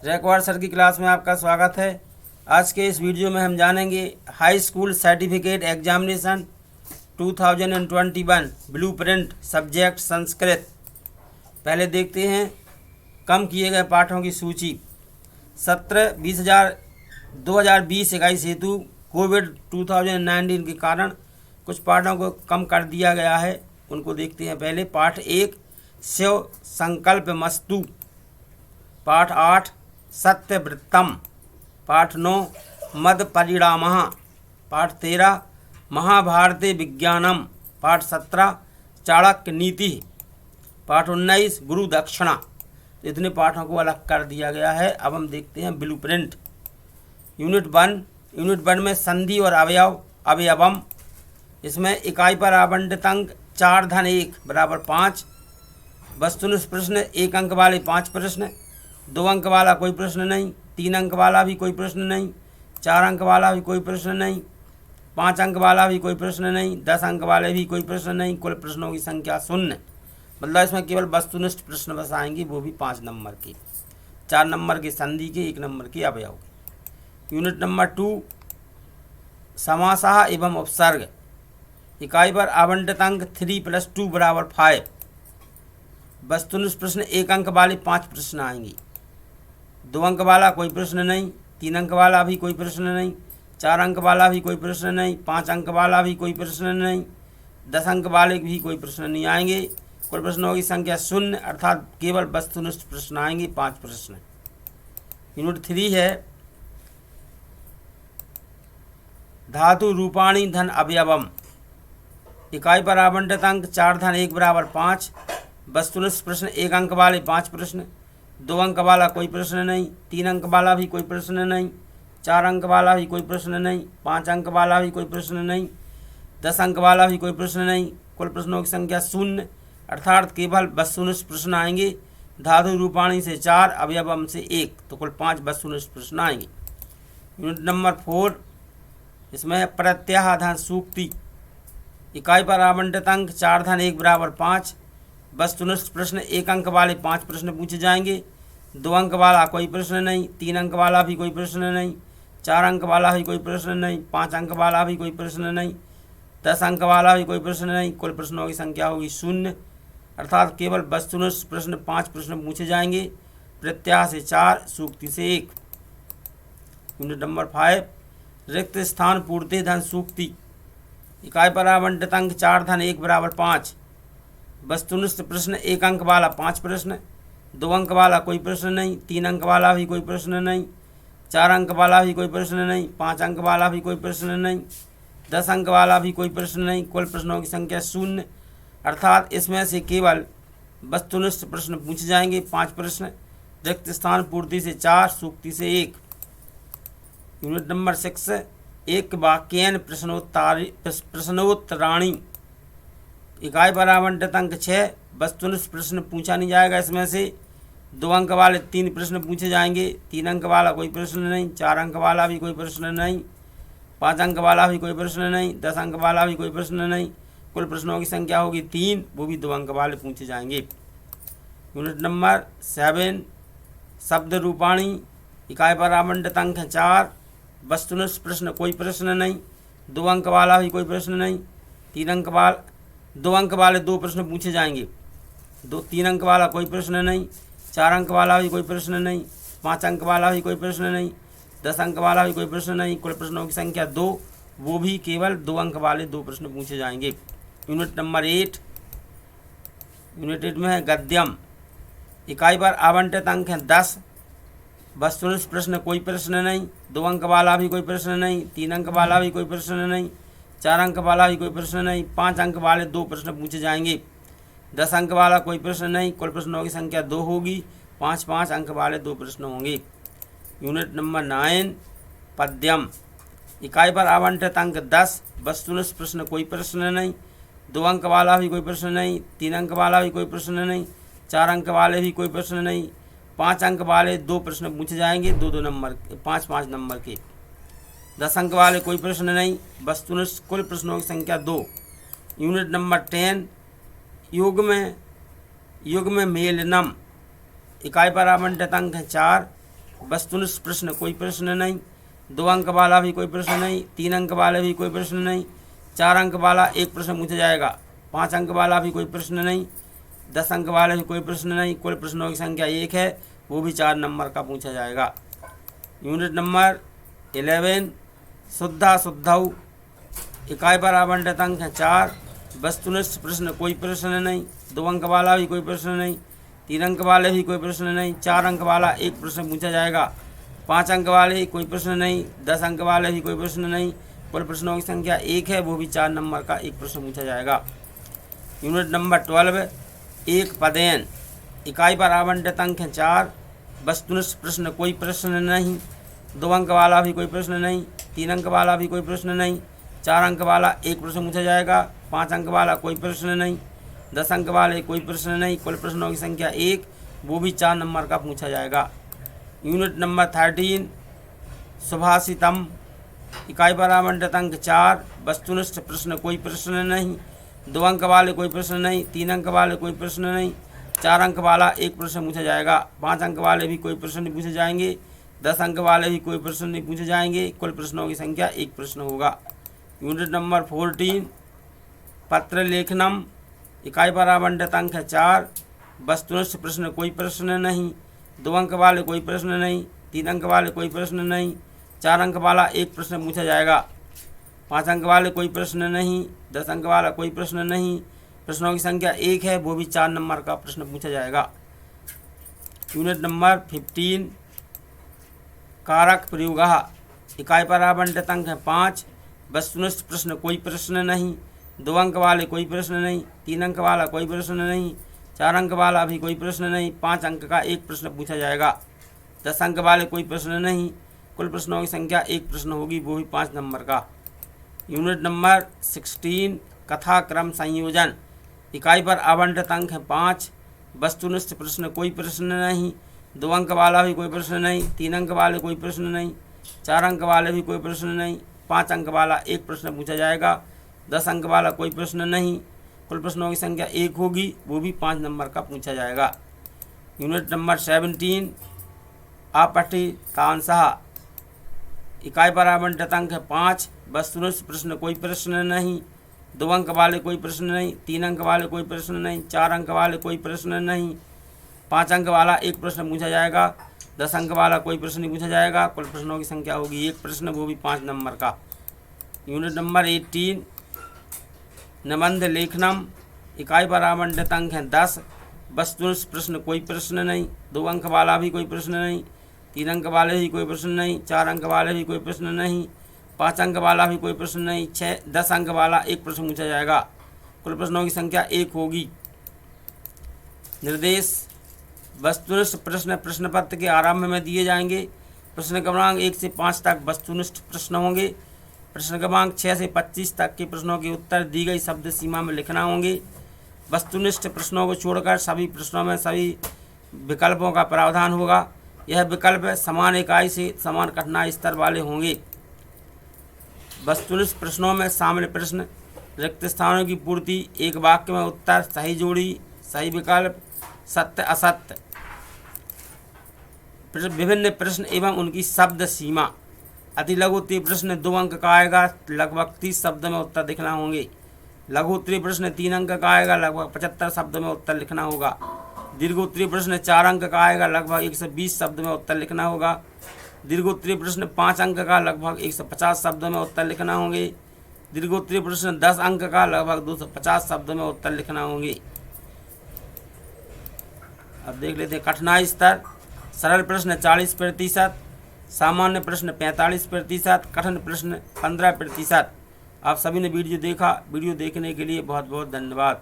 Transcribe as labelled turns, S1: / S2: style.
S1: रैकवाड़ sir की class में आपका स्वागत है। आज के इस वीडियो में हम जानेंगे high school certificate examination 2021 blueprint subject Sanskrit. पहले देखते हैं कम किए गए पाठों की सूची। सत्र 2020-21 हेतु कोविड 2019 के कारण कुछ पाठों को कम कर दिया गया है, उनको देखते हैं। पहले पाठ 1 शिव संकल्प मस्तु, पाठ 8 सत्यवृत्तम, पाठ 9 मद परिणामः, पाठ 13 महाभारते विज्ञानम, पाठ 17 चाणक्य नीति, पाठ 19 गुरु दक्षिणा। इतने पाठों को अलग कर दिया गया है। अब हम देखते हैं ब्लूप्रिंट। यूनिट 1 में संधि और अवयवम। इसमें इकाई पर आवंटित अंक 4-1 बराबर 5। वस्तुनिष्ठ प्रश्न 1 अंक वाले 5 प्रश्न, 2 अंक वाला कोई प्रश्न नहीं, 3 अंक वाला भी कोई प्रश्न नहीं, 4 अंक वाला भी कोई प्रश्न नहीं, 5 अंक वाला भी कोई प्रश्न नहीं, 10 अंक वाले भी कोई प्रश्न नहीं। कुल प्रश्नों की संख्या 0। मतलब इसमें केवल वस्तुनिष्ठ प्रश्न बस आएंगे, वो भी 5 नंबर के, 4 नंबर के संधि के, 1 नंबर के अवयव के। यूनिट नंबर 2 समासः एवं उपसर्ग। इकाई पर आवंटित अंक 3 + 2 बराबर 5। वस्तुनिष्ठ प्रश्न 1 अंक वाले 5 प्रश्न आएंगे, 2 अंक वाला कोई प्रश्न नहीं, 3 अंक वाला भी कोई प्रश्न नहीं, 4 अंक वाला भी कोई प्रश्न नहीं, 5 अंक वाला भी कोई प्रश्न नहीं, 10 अंक वाले भी कोई प्रश्न नहीं आएंगे। कुल प्रश्नों की संख्या 0, अर्थात केवल वस्तुनिष्ठ प्रश्न आएंगे 5 प्रश्न। यूनिट 3 है धातु रूपाणी धन अवयवम। इकाई पर आवंटित अंक 4-1 बराबर 5। वस्तुनिष्ठ प्रश्न 1 अंक वाले 5 प्रश्न, 2 अंक वाला कोई प्रश्न नहीं, 3 अंक वाला भी कोई प्रश्न नहीं, 4 अंक वाला भी कोई प्रश्न नहीं, 5 अंक वाला भी कोई प्रश्न नहीं, 10 अंक वाला भी कोई प्रश्न नहीं। कुल प्रश्नों की संख्या 0, अर्थात केवल वस्तुनिष्ठ प्रश्न आएंगे। धातु रूपाणी से 4, अवयवम से 1, तो कुल 5 वस्तुनिष्ठ प्रश्न आएंगे। यूनिट नंबर 4 इसमें प्रत्याहाधान सूक्ति। इकाई पर आवंटित अंक 4-1 बराबर 5। वस्तुनिष्ठ प्रश्न 1 अंक वाले 5 प्रश्न पूछे जाएंगे, 2 अंक वाला कोई प्रश्न नहीं, 3 अंक वाला भी कोई प्रश्न नहीं, 4 अंक वाला भी कोई प्रश्न नहीं, 5 अंक वाला भी कोई प्रश्न नहीं, 10 अंक वाला भी कोई प्रश्न नहीं। कुल प्रश्नों की संख्या होगी 0, अर्थात केवल वस्तुनिष्ठ प्रश्न 5 प्रश्न पूछे जाएंगे। प्रत्याह से 4, सूक्ति से 1। यूनिट नंबर 5 रिक्त स्थान पूर्ति धन सूक्ति। इकाई पर आवंटित अंक 4-1 बराबर 5। वस्तुनिष्ठ प्रश्न 1 अंक वाला 5 प्रश्न, 2 अंक वाला कोई प्रश्न नहीं, 3 अंक वाला भी कोई प्रश्न नहीं, 4 अंक वाला भी कोई प्रश्न नहीं, 5 अंक वाला भी कोई प्रश्न नहीं, 10 अंक वाला भी कोई प्रश्न नहीं। कुल प्रश्नों की संख्या 0, अर्थात इसमें से केवल वस्तुनिष्ठ प्रश्न पूछे जाएंगे 5 प्रश्न। रिक्त स्थान पूर्ति से 4, सूक्ति से 1। यूनिट नंबर 6 एक वाक्यन प्रश्नोत्तराणी। इकाई पर आवंटित अंक 6। वस्तुनिष्ठ प्रश्न पूछा नहीं जाएगा, इसमें से 2 अंक वाले 3 प्रश्न पूछे जाएंगे, 3 अंक वाला कोई प्रश्न नहीं, 4 अंक वाला भी कोई प्रश्न नहीं, 5 अंक वाला भी कोई प्रश्न नहीं, 10 अंक वाला भी कोई प्रश्न नहीं। कुल प्रश्नों की संख्या होगी 3, वो भी 2 अंक वाले पूछे जाएंगे। यूनिट नंबर 7 शब्द रूपाणी। इकाई पर आवंटित अंक 4। वस्तुनिष्ठ प्रश्न कोई प्रश्न नहीं, 2 अंक वाला भी कोई प्रश्न नहीं, 2 अंक वाले 2 प्रश्न पूछे जाएंगे, 3 अंक वाला कोई प्रश्न नहीं, 4 अंक वाला भी कोई प्रश्न नहीं, 5 अंक वाला भी कोई प्रश्न नहीं, 10 अंक वाला भी कोई प्रश्न नहीं। कुल प्रश्नों की संख्या 2, वो भी केवल 2 अंक वाले 2 प्रश्न पूछे जाएंगे। यूनिट नंबर 8 यूनिट 8 में है गद्यम। इकाई पर आवंटित अंक हैं 10। वस्तुनिष्ठ प्रश्न कोई प्रश्न नहीं, 2 अंक वाला भी कोई प्रश्न नहीं, 3 अंक वाला भी कोई प्रश्न नहीं, 4 अंक वाला भी कोई प्रश्न नहीं, 5 अंक वाले 2 प्रश्न पूछे जाएंगे, 10 अंक वाला कोई प्रश्न नहीं। कुल प्रश्नों की संख्या 2 होगी, 5-5 अंक वाले 2 प्रश्न होंगे। Unit number 9 पद्यम। इकाई पर आवंटित अंक 10। वस्तुनिष्ठ प्रश्न कोई प्रश्न नहीं, 2 अंक वाला भी कोई प्रश्न नहीं, 3 अंक वाला भी कोई प्रश्न नहीं, 4 अंक वाले भी कोई प्रश्न नहीं, 5 अंक वाले 2 प्रश्न पूछे जाएंगे, 2-2 नंबर 5-5 नंबर के, 10 अंक वाले कोई प्रश्न नहीं। वस्तुनिष्ठ कुल प्रश्नों की संख्या 2। यूनिट नंबर 10 युग्म मेलनम। इकाई पर आवंटित अंक है 4। वस्तुनिष्ठ प्रश्न कोई प्रश्न नहीं, 2 अंक वाला भी कोई प्रश्न नहीं, 3 अंक वाले भी कोई प्रश्न नहीं, 4 अंक वाला एक प्रश्न पूछा जाएगा, 5 अंक वाला भी कोई प्रश्न नहीं, 10 अंक वाले भी कोई प्रश्न नहीं। कुल प्रश्नों की संख्या 1 है, वो भी 4 नंबर का पूछा जाएगा। यूनिट नंबर 11 शुद्धा शुद्धौ। इकाई पर आवंटित अंक है 4। वस्तुनिष्ठ प्रश्न कोई प्रश्न नहीं, 2 अंक वाला भी कोई प्रश्न नहीं, 3 अंक वाले भी कोई प्रश्न नहीं, 4 अंक वाला एक प्रश्न पूछा जाएगा, 5 अंक वाले कोई प्रश्न नहीं, 10 अंक वाले भी कोई प्रश्न नहीं। कुल प्रश्नों की संख्या 1 है, वो भी 4 नंबर का एक प्रश्न पूछा जाएगा। यूनिट नंबर 12 एक पदेन। इकाई पर आवंटित अंक है 4। वस्तुनिष्ठ प्रश्न कोई प्रश्न नहीं, 2 अंक वाला भी कोई प्रश्न नहीं, 3 अंक वाला भी कोई प्रश्न नहीं, 4 अंक वाला एक प्रश्न पूछा जाएगा, 5 अंक वाला कोई प्रश्न नहीं, 10 अंक वाले कोई प्रश्न नहीं। कुल प्रश्नों की संख्या 1, वो भी 4 नंबर का पूछा जाएगा। Unit number 13 Subhashitam. इकाई पर आवंटित अंक 4। वस्तुनिष्ठ प्रश्न कोई प्रश्न नहीं, 2 अंक वाले कोई प्रश्न नहीं, 3 अंक वाले कोई प्रश्न नहीं, 4 अंक वाला एक प्रश्न पूछा जाएगा, 5 अंक वाले भी कोई प्रश्न नहीं पूछे जाएंगे, 10 अंक वाले भी कोई प्रश्न नहीं पूछे जाएंगे। कुल प्रश्नों की संख्या 1 प्रश्न होगा। यूनिट नंबर 14 पत्र लेखनम। इकाई पर आवंटित अंक है 4। वस्तुनिष्ठ प्रश्न कोई प्रश्न नहीं, 2 अंक वाले कोई प्रश्न नहीं, 3 अंक वाले कोई प्रश्न नहीं, 4 अंक वाला एक प्रश्न पूछा जाएगा, 5 अंक वाले कोई प्रश्न नहीं, 10 अंक वाला कोई प्रश्न नहीं। प्रश्नों की संख्या 1 है, वो भी 4 नंबर का प्रश्न पूछा जाएगा। यूनिट नंबर 15 कारक प्रयोग। इकाई पर आवंटित अंक है 5। वस्तुनिष्ठ प्रश्न कोई प्रश्न नहीं, 2 अंक वाले कोई प्रश्न नहीं, 3 अंक वाला कोई प्रश्न नहीं, 4 अंक वाला भी कोई प्रश्न नहीं, 5 अंक का एक प्रश्न पूछा जाएगा, 10 अंक वाले कोई प्रश्न नहीं। कुल प्रश्नों की संख्या 1 प्रश्न होगी, वो भी 5 नंबर का। यूनिट नंबर 16 कथा क्रम संयोजन। इकाई पर आवंटित अंक है 5। वस्तुनिष्ठ प्रश्न कोई प्रश्न नहीं, 2 अंक वाला भी कोई प्रश्न नहीं, 3 अंक वाले कोई प्रश्न नहीं, 4 अंक वाले भी कोई प्रश्न नहीं, 5 अंक वाला एक प्रश्न पूछा जाएगा, 10 अंक वाला कोई प्रश्न नहीं। कुल प्रश्नों की संख्या 1 होगी, वो भी 5 नंबर का पूछा जाएगा। Unit number 17 अपठितांशः। इकाई पर आवंटित अंक है 5। वस्तुनिष्ठ प्रश्न कोई प्रश्न नहीं, 2 अंक वाले कोई प्रश्न नहीं, 3 अंक वाले कोई प्रश्न नहीं, 4 अंक वाले कोई प्रश्न नहीं, 5 अंक वाला एक प्रश्न पूछा जाएगा, 10 अंक वाला कोई प्रश्न नहीं पूछा जाएगा। कुल प्रश्नों की संख्या होगी 1 प्रश्न, वो भी 5 नंबर का। यूनिट नंबर 18 निबंध लेखनम। इकाई पर आवंटित अंक है 10। वस्तुनिष्ठ प्रश्न कोई प्रश्न नहीं, 2 अंक वाला भी कोई प्रश्न नहीं, 3 अंक वाले भी कोई प्रश्न नहीं, 4 अंक वाले भी कोई प्रश्न नहीं, 5 अंक वाला भी कोई प्रश्न नहीं, 10 अंक वाला एक प्रश्न पूछा जाएगा। कुल प्रश्नों की संख्या 1 होगी। निर्देश वस्तुनिष्ठ प्रश्न प्रश्न पत्र के आरंभ में दिए जाएंगे। प्रश्न क्रमांक 1 से 5 तक वस्तुनिष्ठ प्रश्न होंगे। प्रश्न क्रमांक 6 से 25 तक के प्रश्नों के उत्तर दी गई शब्द सीमा में लिखना होंगे। वस्तुनिष्ठ प्रश्नों को छोड़कर सभी प्रश्नों में सभी विकल्पों का प्रावधान होगा। यह विकल्प समान इकाई से समान कठिनाई स्तर वाले होंगे। वस्तुनिष्ठ प्रश्नों में शामिल प्रश्न, रिक्त स्थानों की पूर्ति, एक वाक्य में उत्तर, सही जोड़ी, सही विकल्प, सत्य असत्य, विभिन्न प्रश्न एवं उनकी शब्द सीमा। अति लघु उत्तरीय प्रश्न 2 अंक का आएगा, लगभग 30 शब्द में उत्तर लिखना होंगे। लघु उत्तरीय प्रश्न 3 अंक का आएगा, लगभग 75 शब्द में उत्तर लिखना होगा। दीर्घ उत्तरीय प्रश्न 4 अंक का आएगा, लगभग 120 शब्द में उत्तर लिखना होगा। दीर्घ उत्तरीय प्रश्न 5 अंक का, लगभग 150 शब्द में उत्तर लिखना होंगे। दीर्घ उत्तरीय प्रश्न 10 अंक का, लगभग 250 शब्द में उत्तर लिखना होंगे। अब देख लेते हैं कठिनाई स्तर। सरल प्रश्न 40%, सामान्य प्रश्न 45%, कठिन प्रश्न 15%। आप सभी ने वीडियो देखा। वीडियो देखने के लिए बहुत बहुत धन्यवाद।